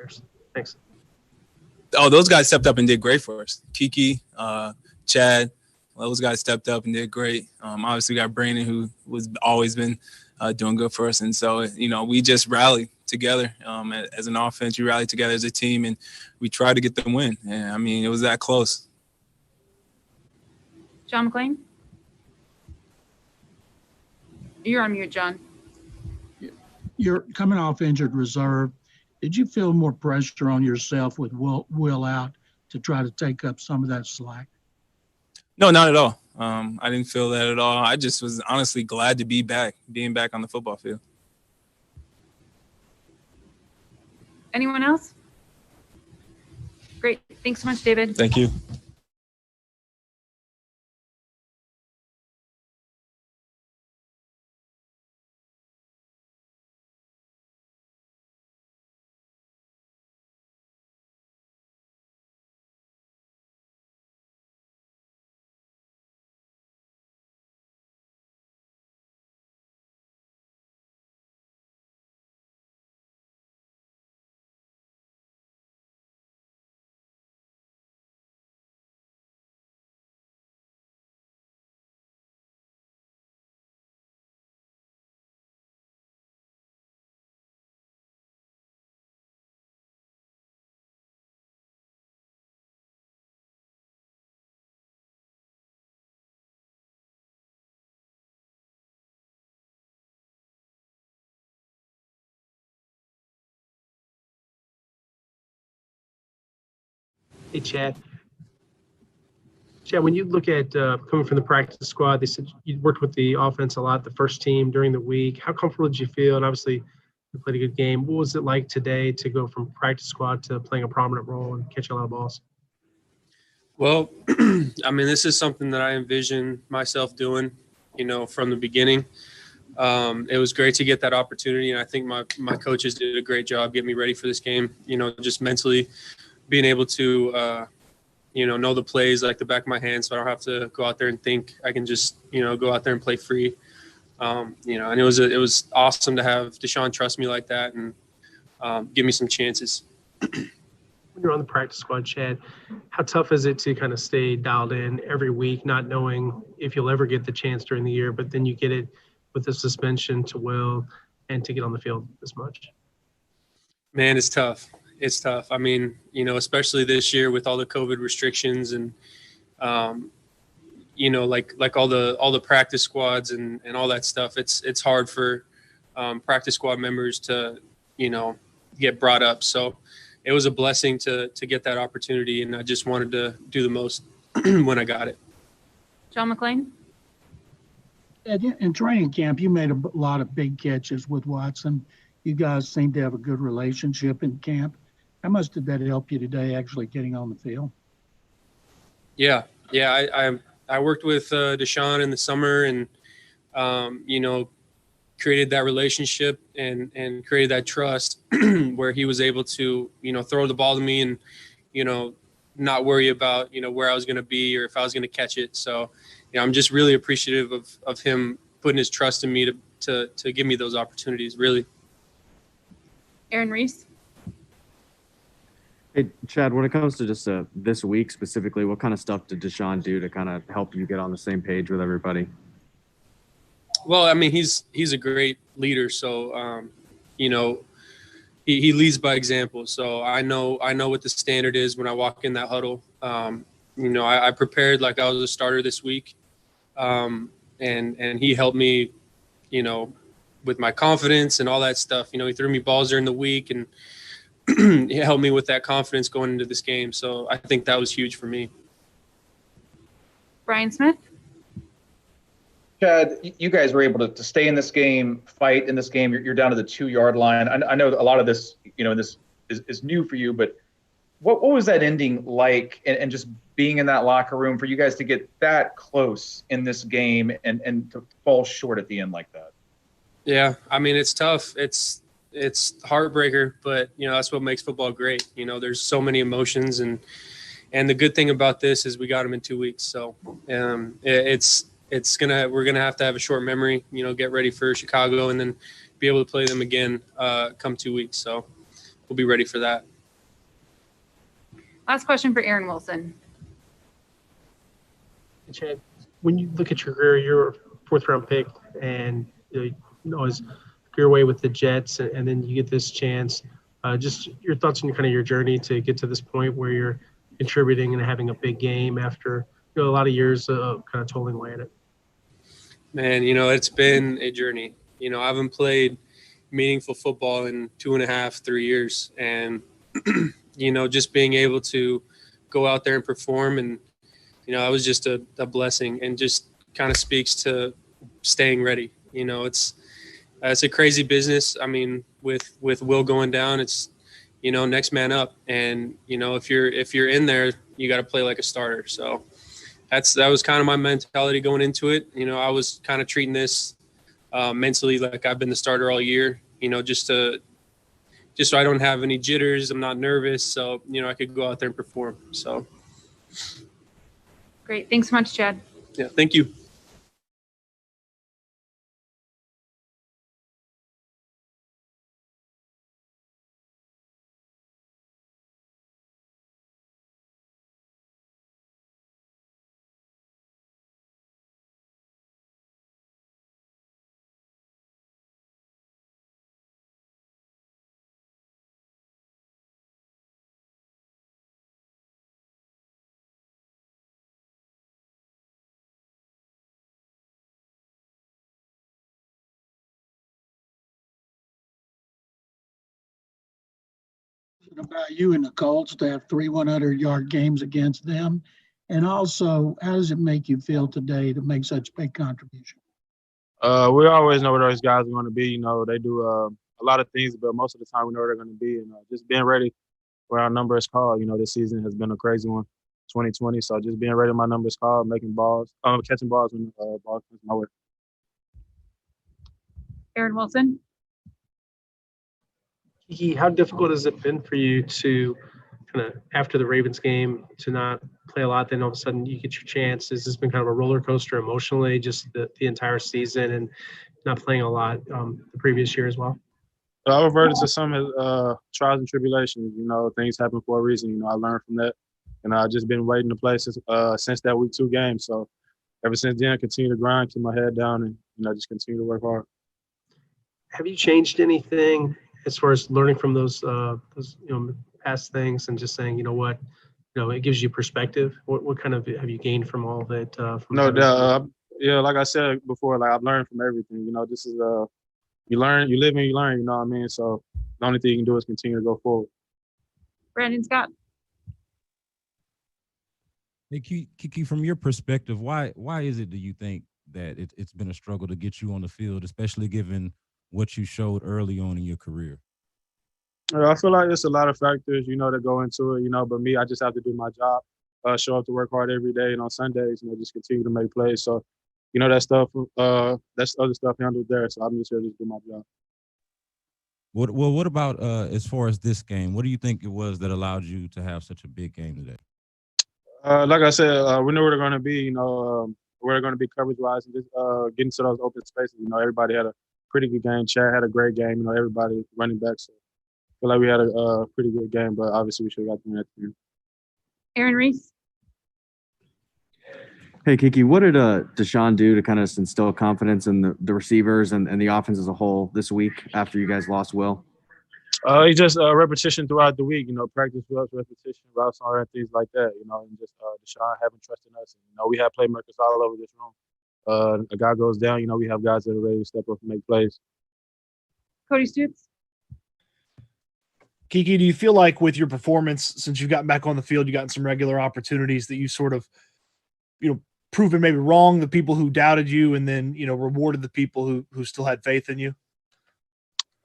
players? Thanks. Oh, those guys stepped up and did great for us. Kiki, Chad, those guys stepped up and did great. Obviously, we got Brandon, who was always been doing good for us. And so, we just rallied together as an offense. We rallied together as a team, and we tried to get the win. And, it was that close. John McClain? You're on mute, John. You're coming off injured reserve. Did you feel more pressure on yourself with Will out to try to take up some of that slack? No, not at all. I didn't feel that at all. I just was honestly glad to be back, being back on the football field. Anyone else? Great. Thanks so much, David. Thank you. Hey, Chad. Chad, when you look at coming from the practice squad, they said you worked with the offense a lot, the first team during the week. How comfortable did you feel? And obviously, you played a good game. What was it like today to go from practice squad to playing a prominent role and catching a lot of balls? Well, this is something that I envision myself doing, from the beginning. It was great to get that opportunity, and I think my coaches did a great job getting me ready for this game, just mentally being able to, know the plays like the back of my hand, so I don't have to go out there and think. I can just, go out there and play free. And it was awesome to have Deshaun trust me like that and give me some chances. When you're on the practice squad, Chad, how tough is it to kind of stay dialed in every week, not knowing if you'll ever get the chance during the year, but then you get it with the suspension to Will and to get on the field this much? Man, it's tough. It's tough. Especially this year with all the COVID restrictions and, like all the practice squads and all that stuff. It's hard for practice squad members to, get brought up. So it was a blessing to get that opportunity, and I just wanted to do the most when I got it. John McClain? In training camp, you made a lot of big catches with Watson. You guys seem to have a good relationship in camp. How much did that help you today actually getting on the field? Yeah. I worked with Deshaun in the summer and, created that relationship and created that trust where he was able to, throw the ball to me and, not worry about, where I was going to be or if I was going to catch it. So, I'm just really appreciative of him putting his trust in me to give me those opportunities, really. Aaron Reese? Hey, Chad, when it comes to just this week specifically, what kind of stuff did Deshaun do to kind of help you get on the same page with everybody? Well, he's a great leader. So, he leads by example. So I know what the standard is when I walk in that huddle. I prepared like I was a starter this week. And he helped me, with my confidence and all that stuff. He threw me balls during the week and he helped me with that confidence going into this game. So I think that was huge for me. Brian Smith? Chad, you guys were able to stay in this game, fight in this game. You're down to the 2-yard line. I know a lot of this, this is new for you, but what was that ending like and just being in that locker room for you guys to get that close in this game and to fall short at the end like that? Yeah, it's tough. It's heartbreaker, but that's what makes football great. There's so many emotions and the good thing about this is we got them in 2 weeks. So we're gonna have to have a short memory, get ready for Chicago and then be able to play them again come 2 weeks. So we'll be ready for that. Last question for Aaron Wilson. Chad, when you look at your career, you're a fourth-round pick, and you always go your way with the Jets, and then you get this chance. Just your thoughts on your journey to get to this point where you're contributing and having a big game after a lot of years of kind of toiling away at it. Man, it's been a journey. I haven't played meaningful football in 2.5, 3 years, and just being able to go out there and perform, and that was just a blessing, and just kind of speaks to staying ready. It's a crazy business. I mean, with Will going down, it's next man up, and if you're in there, you got to play like a starter. So that was kind of my mentality going into it. I was kind of treating this mentally like I've been the starter all year. Just so I don't have any jitters. I'm not nervous, so I could go out there and perform. So Great. Thanks so much, Chad. yeah, thank you. About you and the Colts to have 3 100-yard games against them? And also, how does it make you feel today to make such a big contribution? We always know where those guys are going to be. They do a lot of things, but most of the time we know where they're going to be. And just being ready for our number is called. This season has been a crazy one, 2020. So just being ready, my number is called, catching balls when balls comes my way. Aaron Wilson. Kiki, how difficult has it been for you to kind of, after the Ravens game, to not play a lot, then all of a sudden you get your chance? Has this been kind of a roller coaster emotionally, just the entire season, and not playing a lot the previous year as well? I reverted to some trials and tribulations. Things happen for a reason. I learned from that, and I've just been waiting to play since that week 2 game. So ever since then, I continue to grind, keep my head down, and just continue to work hard. Have you changed anything as far as learning from those past things and just saying, what, it gives you perspective? What kind of have you gained from all of it? No doubt. Yeah, like I said before, like I've learned from everything. This is you learn, you live and you learn. You know what I mean? So the only thing you can do is continue to go forward. Brandon Scott. Hey, Kiki, from your perspective, why is it, do you think, that it's been a struggle to get you on the field, especially given what you showed early on in your career? I feel like there's a lot of factors, that go into it, but me, I just have to do my job, show up to work hard every day, and on Sundays, just continue to make plays. So, that stuff, that's other stuff handled there. So I'm just here to do my job. What about as far as this game? What do you think it was that allowed you to have such a big game today? Like I said, we knew where they're going to be, where they're going to be coverage-wise, and just getting to those open spaces. Everybody had a pretty good game. Chad had a great game. Everybody running back. So I feel like we had a pretty good game, but obviously we should have got the win at the end. Aaron Reese. Hey, Kiki, what did Deshaun do to kind of instill confidence in the receivers and the offense as a whole this week after you guys lost Will? He just repetition throughout the week, practice reps, repetition, routes and things like that, and just Deshaun having trust in us. And, we have playmakers all over this room. A guy goes down, we have guys that are ready to step up and make plays. Cody Stoops. Kiki, do you feel like with your performance, since you've gotten back on the field, you've gotten some regular opportunities, that you sort of, proven maybe wrong the people who doubted you, and then, rewarded the people who still had faith in you?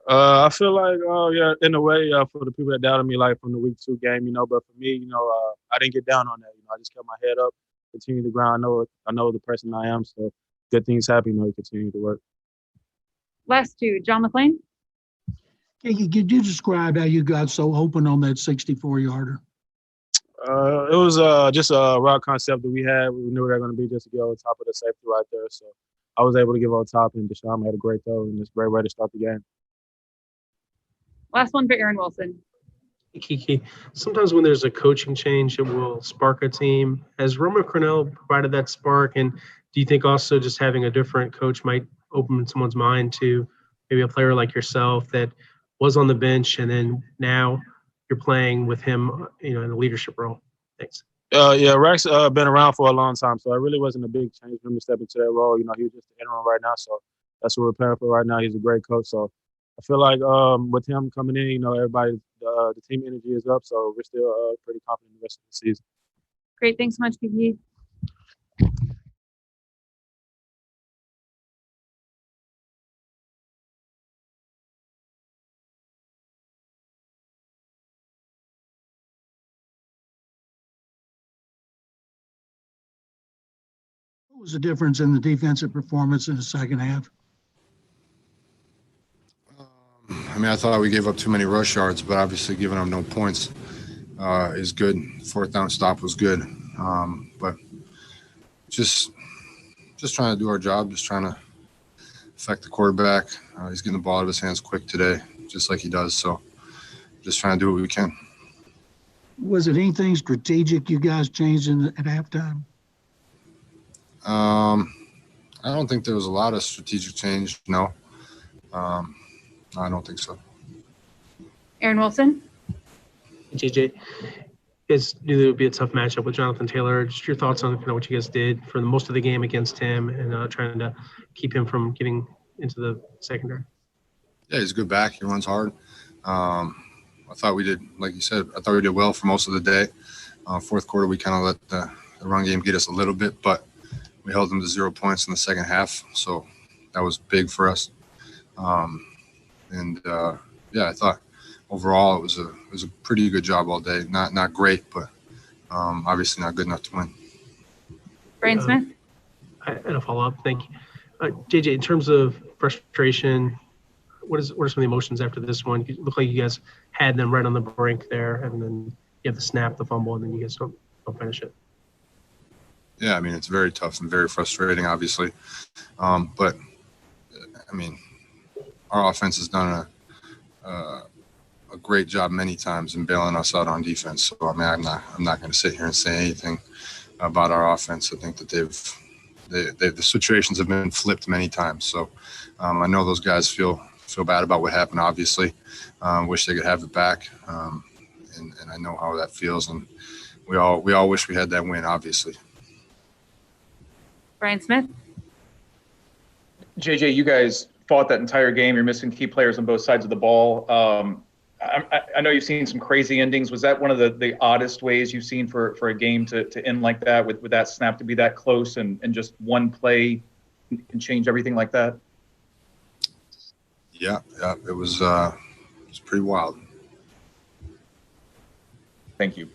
I feel like, yeah, in a way, for the people that doubted me, like from the week 2 game, but for me, I didn't get down on that. I just kept my head up, continue to grind. I know the person I am, so good things happen. Continue to work. Last 2, John McClain. Kiki, could you describe how you got so open on that 64-yarder? It was just a route concept that we had. We knew we were going to be just to get on top of the safety right there. So I was able to give on top, and Deshaun had a great throw, and it's a great way to start the game. Last one for Aaron Wilson. Kiki, sometimes when there's a coaching change, it will spark a team. Has Roman Cornell provided that spark? And do you think also just having a different coach might open someone's mind to maybe a player like yourself that was on the bench and then now you're playing with him, in a leadership role? Thanks. Yeah, Rex been around for a long time, so it really wasn't a big change for him to step into that role. He was just the interim right now, so that's what we're paying for right now. He's a great coach, so I feel like with him coming in, everybody, the team energy is up, so we're still pretty confident in the rest of the season. Great. Thanks so much, Kiki. What was the difference in the defensive performance in the second half? I mean, I thought we gave up too many rush yards, but obviously giving up no points is good. Fourth down stop was good, but just trying to do our job, just trying to affect the quarterback. He's getting the ball out of his hands quick today, just like he does. So just trying to do what we can. Was it anything strategic you guys changed at halftime? I don't think there was a lot of strategic change. No, I don't think so. Aaron Wilson. JJ, is knew it would be a tough matchup with Jonathan Taylor. Just your thoughts on kind of what you guys did for the most of the game against him and trying to keep him from getting into the secondary. Yeah, he's a good back. He runs hard. I thought we did, like you said, I thought we did well for most of the day. Fourth quarter, we kind of let the run game get us a little bit, but we held them to 0 points in the second half. So that was big for us. I thought overall it was a pretty good job all day. Not great, but obviously not good enough to win. Brian Smith. And a follow-up. Thank you. JJ, in terms of frustration, what are some of the emotions after this one? It looked like you guys had them right on the brink there, and then you have the snap, the fumble, and then you guys don't finish it. Yeah, I mean, it's very tough and very frustrating, obviously. But, I mean, our offense has done a great job many times in bailing us out on defense. So, I mean, I'm not going to sit here and say anything about our offense. I think that the situations have been flipped many times. So, I know those guys feel bad about what happened, obviously. Wish they could have it back. And I know how that feels. And we all wish we had that win, obviously. Brian Smith. JJ, you guys fought that entire game. You're missing key players on both sides of the ball. I know you've seen some crazy endings. Was that one of the oddest ways you've seen for a game to end like that, with that snap to be that close and just one play can change everything like that? Yeah, it was pretty wild. Thank you.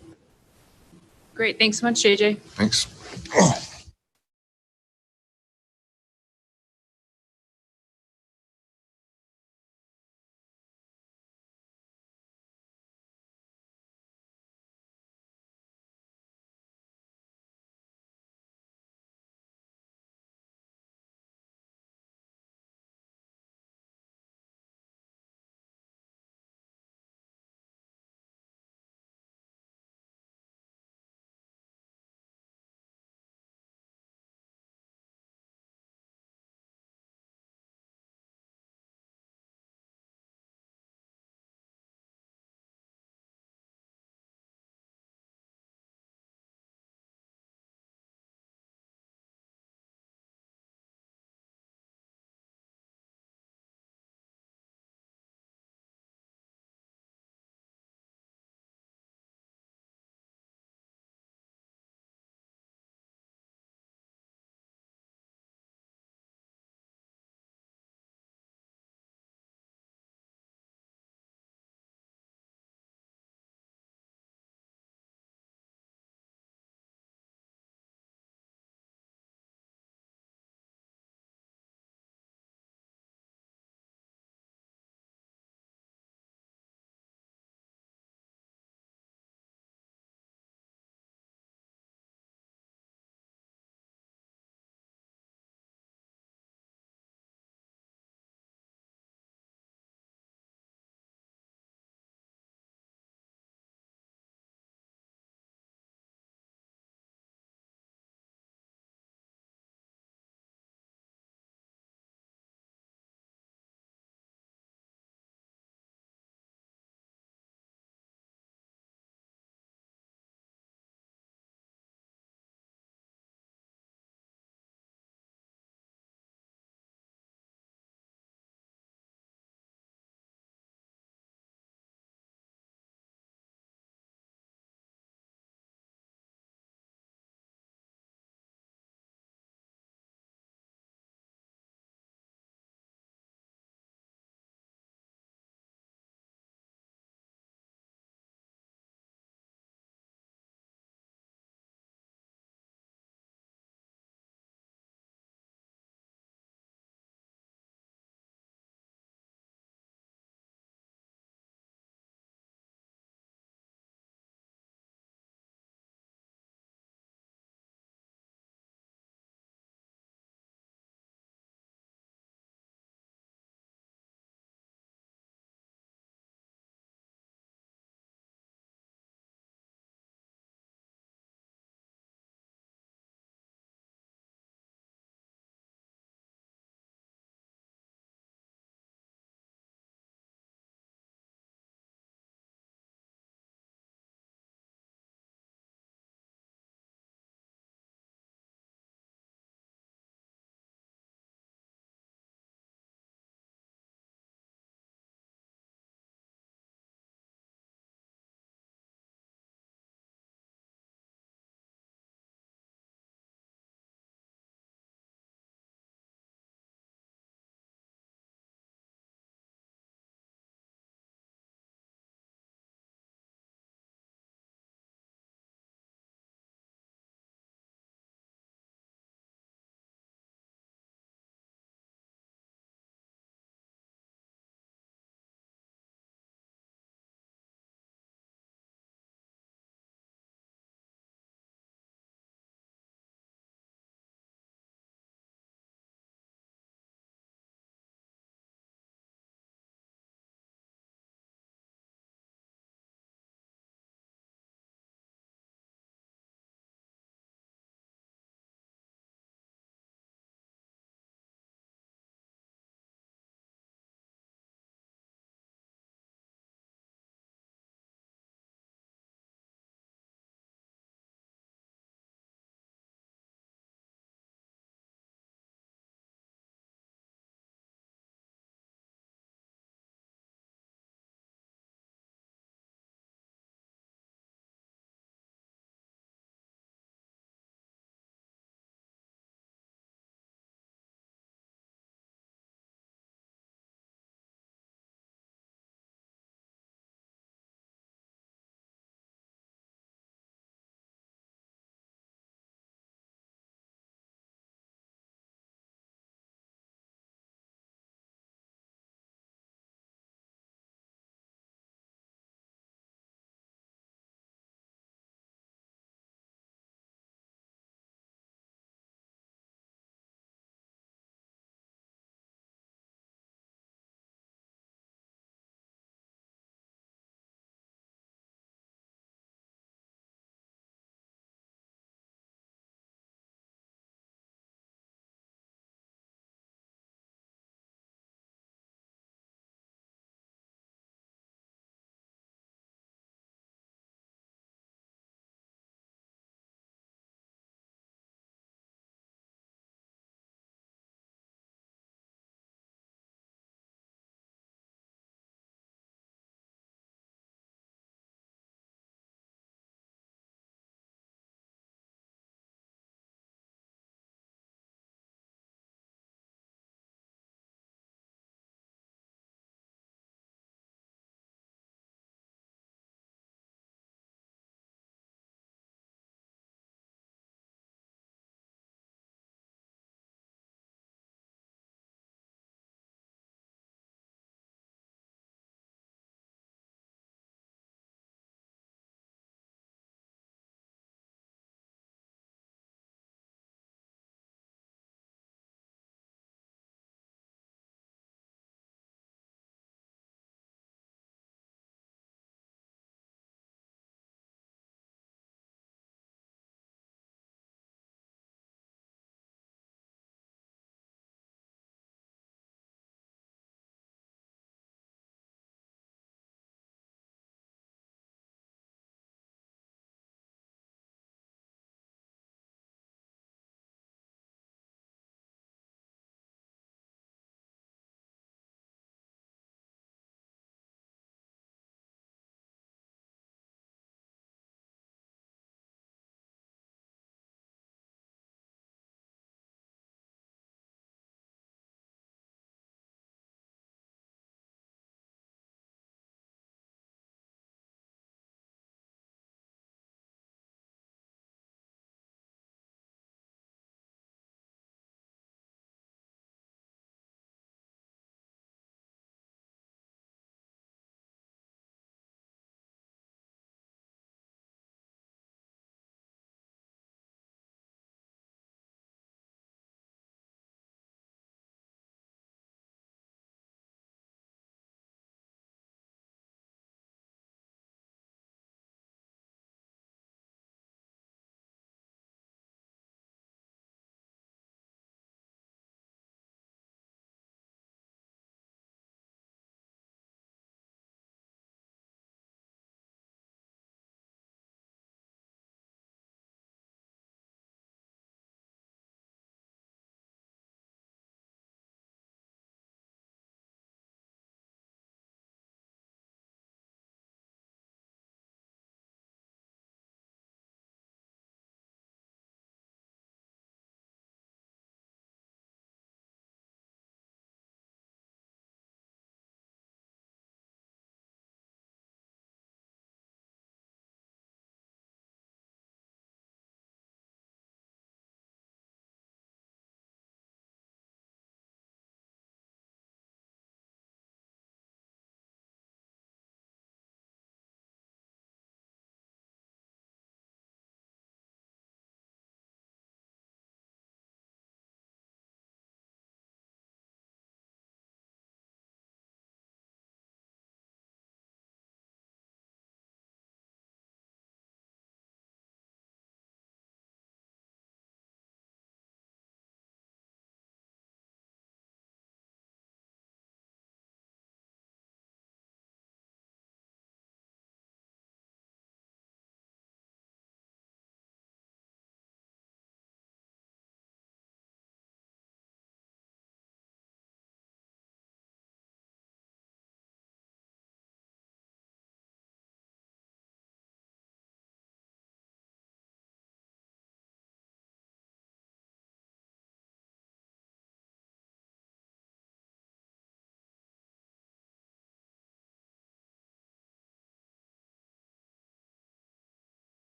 Great. Thanks so much, JJ. Thanks.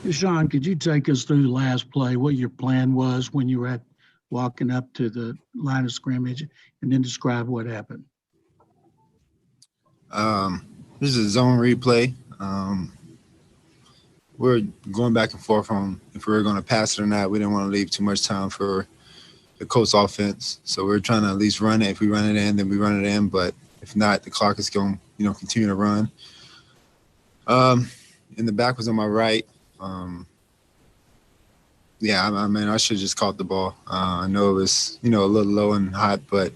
Deshaun, could you take us through the last play, what your plan was when you were walking up to the line of scrimmage, and then describe what happened? This is a zone replay. We're going back and forth on if we were going to pass it or not. We didn't want to leave too much time for the Colts offense. So we're trying to at least run it. If we run it in, then we run it in. But if not, the clock is going to, continue to run. And the back was on my right. Yeah, I mean, I should have just caught the ball. I know it was, a little low and hot, but,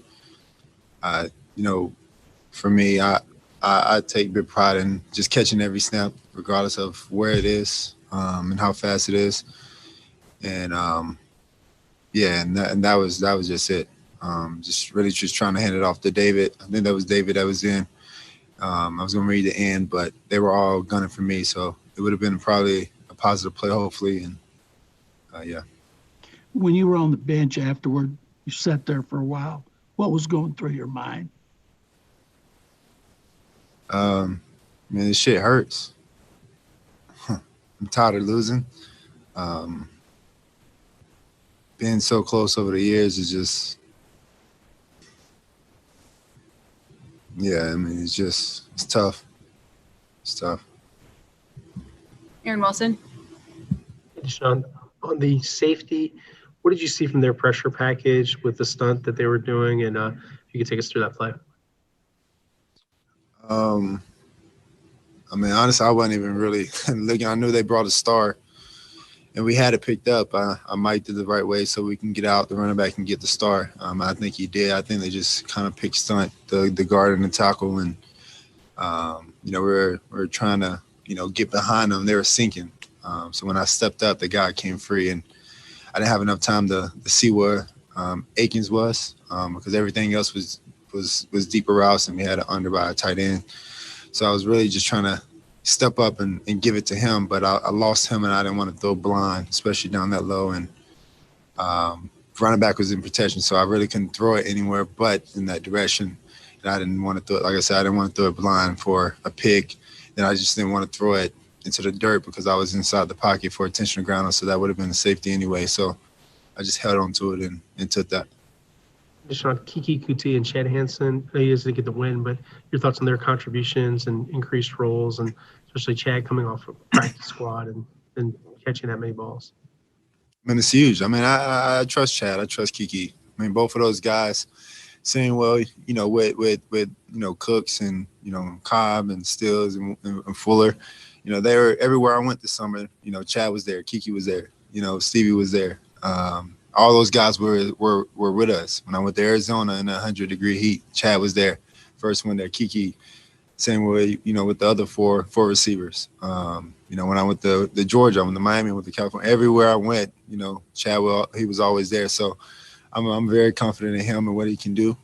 for me, I take big pride in just catching every snap, regardless of where it is and how fast it is. And, and that was just it. Just trying to hand it off to David. I think that was David that was in. I was going to read the end, but they were all gunning for me, so it would have been probably a positive play, hopefully. And, yeah. When you were on the bench afterward, you sat there for a while. What was going through your mind? Man, this shit hurts. I'm tired of losing. Being so close over the years is just, yeah, I mean, it's tough. It's tough. Aaron Wilson. Deshaun, on the safety, what did you see from their pressure package with the stunt that they were doing? And if you could take us through that play. I mean, honestly, I wasn't even really looking. I knew they brought a star, and we had it picked up. I might do the right way so we can get out the running back and get the star. I think he did. I think they just kind of picked stunt the guard and the tackle, and we're trying to get behind them. They were sinking. So when I stepped up, the guy came free, and I didn't have enough time to see where Akins was because everything else was deeper routes, and we had it under by a tight end. So I was really just trying to step up and give it to him, but I lost him, and I didn't want to throw blind, especially down that low. And running back was in protection, so I really couldn't throw it anywhere but in that direction. And I didn't want to throw it, like I said, I didn't want to throw it blind for a pick. And I just didn't want to throw it into the dirt because I was inside the pocket for attention to ground, so that would have been a safety anyway. So I just held on to it and took that. Deshaun, Kiki Kuti and Chad Hansen, I know you guys didn't get the win, but your thoughts on their contributions and increased roles, and especially Chad coming off a practice squad and catching that many balls. I mean, it's huge. I mean, I trust Chad. I trust Kiki. I mean, both of those guys, saying well, with Cooks and Cobb and Stills and Fuller, they were everywhere I went this summer. Chad was there, Kiki was there, Stevie was there. All those guys were with us. When I went to Arizona in 100-degree heat, Chad was there. First one there, Kiki, same way, with the other four receivers. When I went to Georgia, I went to Miami, I went to California. Everywhere I went, Chad, he was always there. So I'm very confident in him and what he can do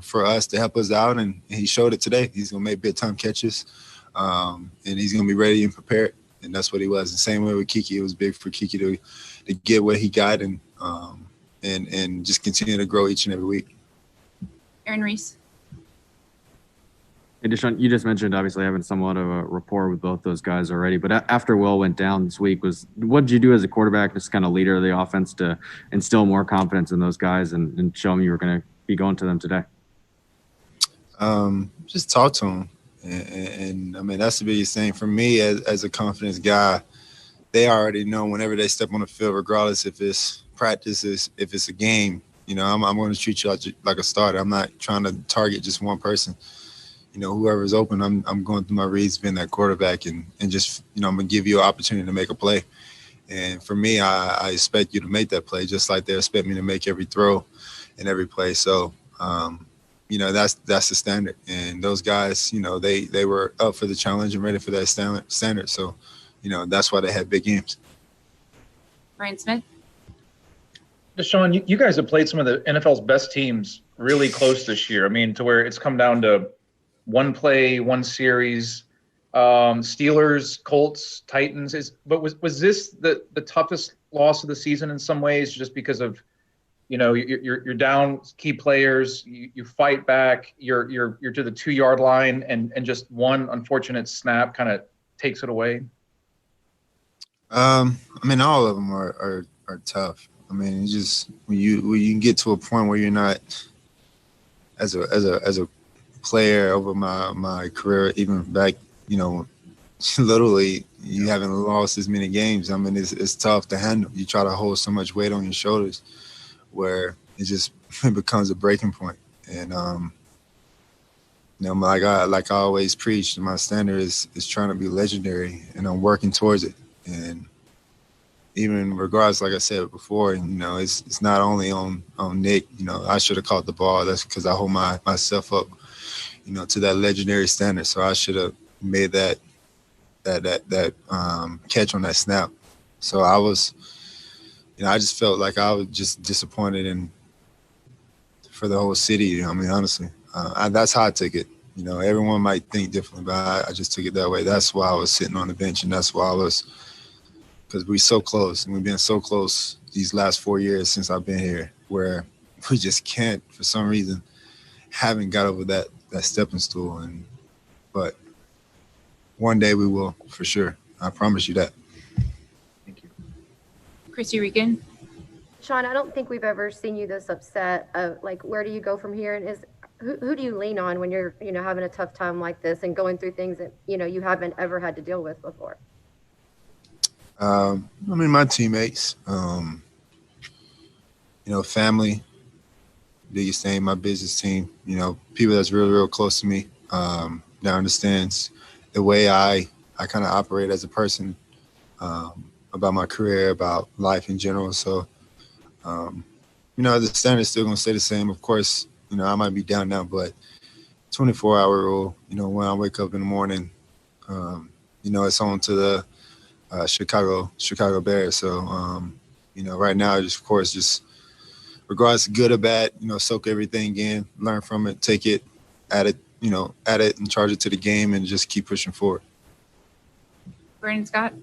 for us to help us out, and he showed it today. He's going to make big-time catches, and he's going to be ready and prepared, and that's what he was. The same way with Kiki. It was big for Kiki to get what he got and just continue to grow each and every week. Aaron Reese. Hey, Deshaun, you just mentioned obviously having somewhat of a rapport with both those guys already, but after Will went down this week, what did you do as a quarterback, just kind of leader of the offense, to instill more confidence in those guys and show them you were going to be going to them today? Just talk to them. And I mean, that's the biggest thing for me as a confidence guy. They already know whenever they step on the field, regardless if it's practice, if it's a game, I'm going to treat you like a starter. I'm not trying to target just one person. Whoever's open, I'm going through my reads, being that quarterback, and just, I'm going to give you an opportunity to make a play. And for me, I expect you to make that play just like they expect me to make every throw and every play. So, that's the standard. And those guys, they were up for the challenge and ready for that standard. So, that's why they had big games. Brian Smith. Deshaun, you guys have played some of the NFL's best teams really close this year. I mean, to where it's come down to one play, one series. Steelers, Colts, Titans. But was this the toughest loss of the season in some ways, just because of, you're down key players, you fight back, you're to the 2-yard line, and just one unfortunate snap kind of takes it away? I mean, all of them are tough. I mean, it's just when you get to a point where you're not as a player over my career, even back, literally you haven't lost as many games. I mean, it's tough to handle. You try to hold so much weight on your shoulders where it becomes a breaking point. And like I always preach, my standard is trying to be legendary, and I'm working towards it. And even regardless, like I said before, it's not only on Nick. I should have caught the ball. That's because I hold myself up, to that legendary standard. So I should have made that catch on that snap. So I was, I just felt like I was just disappointed for the whole city. I mean, honestly, that's how I took it. Everyone might think differently, but I just took it that way. That's why I was sitting on the bench, and that's why I was. Because we're so close, and we've been so close these last 4 years since I've been here, where we just can't, for some reason, haven't got over that stepping stool. But one day we will, for sure. I promise you that. Thank you. Christy Regan. Sean, I don't think we've ever seen you this upset. Where do you go from here? And who do you lean on when you're, having a tough time like this and going through things that, you haven't ever had to deal with before? I mean, my teammates, family, biggest thing, my business team, people that's real, real close to me, that understands the way I kind of operate as a person, about my career, about life in general. So, the standard's still going to stay the same. Of course, I might be down now, but 24-hour rule, when I wake up in the morning, it's on to the Chicago Bears. So, right now, just regardless of good or bad, soak everything in, learn from it, take it, add it and charge it to the game and just keep pushing forward. Brandon Scott.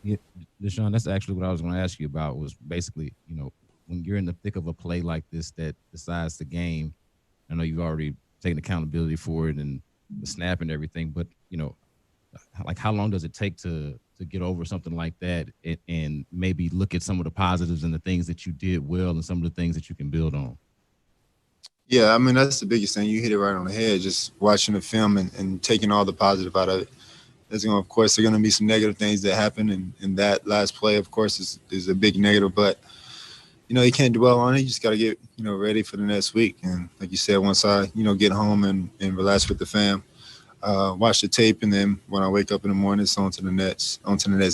Yeah, Deshaun, that's actually what I was going to ask you about, was basically, when you're in the thick of a play like this that decides the game. I know you've already taken accountability for it and the snap and everything, but, how long does it take to get over something like that and maybe look at some of the positives and the things that you did well and some of the things that you can build on? Yeah, I mean, that's the biggest thing. You hit it right on the head, just watching the film and taking all the positive out of it. Of course, there are going to be some negative things that happen, and that last play, of course, is a big negative, but, you can't dwell on it. You just got to get, ready for the next week. And like you said, once I, get home and relax with the fam, watch the tape, and then when I wake up in the morning, it's on to the next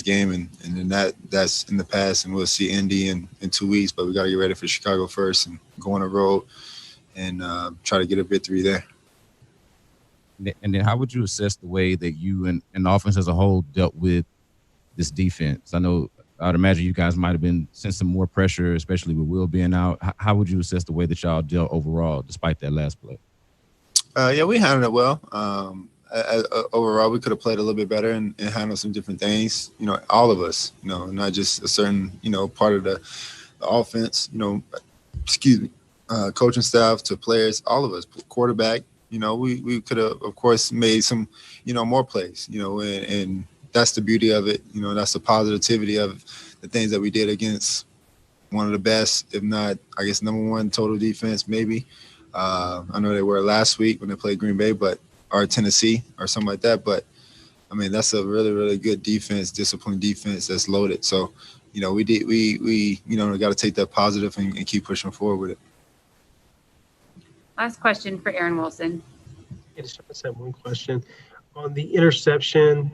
game, and then that's in the past, and we'll see Indy in 2 weeks. But we got to get ready for Chicago first and go on the road and try to get a victory there. And then how would you assess the way that you and the offense as a whole dealt with this defense? I'd imagine you guys might have been sensing more pressure, especially with Will being out. How would you assess the way that y'all dealt overall, despite that last play? Yeah, we handled it well. Overall, we could have played a little bit better and handled some different things. All of us, not just a certain, part of the offense, coaching staff to players, all of us, quarterback, we could have, of course, made some, more plays, and that's the beauty of it. That's the positivity of the things that we did against one of the best, if not, I guess, number one total defense, maybe. I know they were last week when they played Green Bay, or Tennessee or something like that. But, I mean, that's a really, really good defense, disciplined defense that's loaded. So, we got to take that positive and keep pushing forward with it. Last question for Aaron Wilson. I just have one question. On the interception,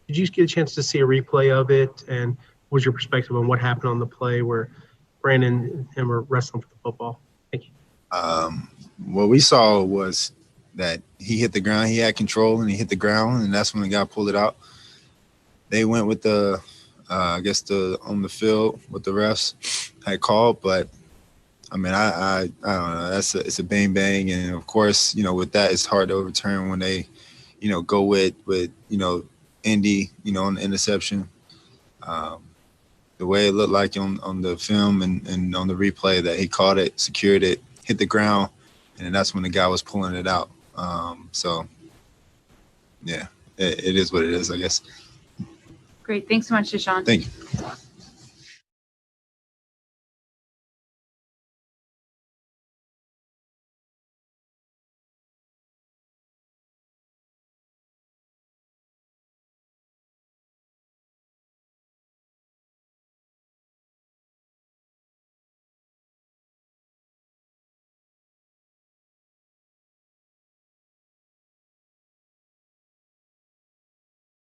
did you get a chance to see a replay of it? And what was your perspective on what happened on the play where Brandon and him were wrestling for the football? Thank you. What we saw was that he hit the ground. He had control, and he hit the ground, and that's when the guy pulled it out. They went with on the field, what the refs had called, but I mean, I don't know. It's a bang bang, and of course, with that, it's hard to overturn when they, go with Indy, on the interception. The way it looked like on the film and on the replay that he caught it, secured it, hit the ground, and that's when the guy was pulling it out. So, yeah, it is what it is, I guess. Great. Thanks so much, Deshaun. Thank you.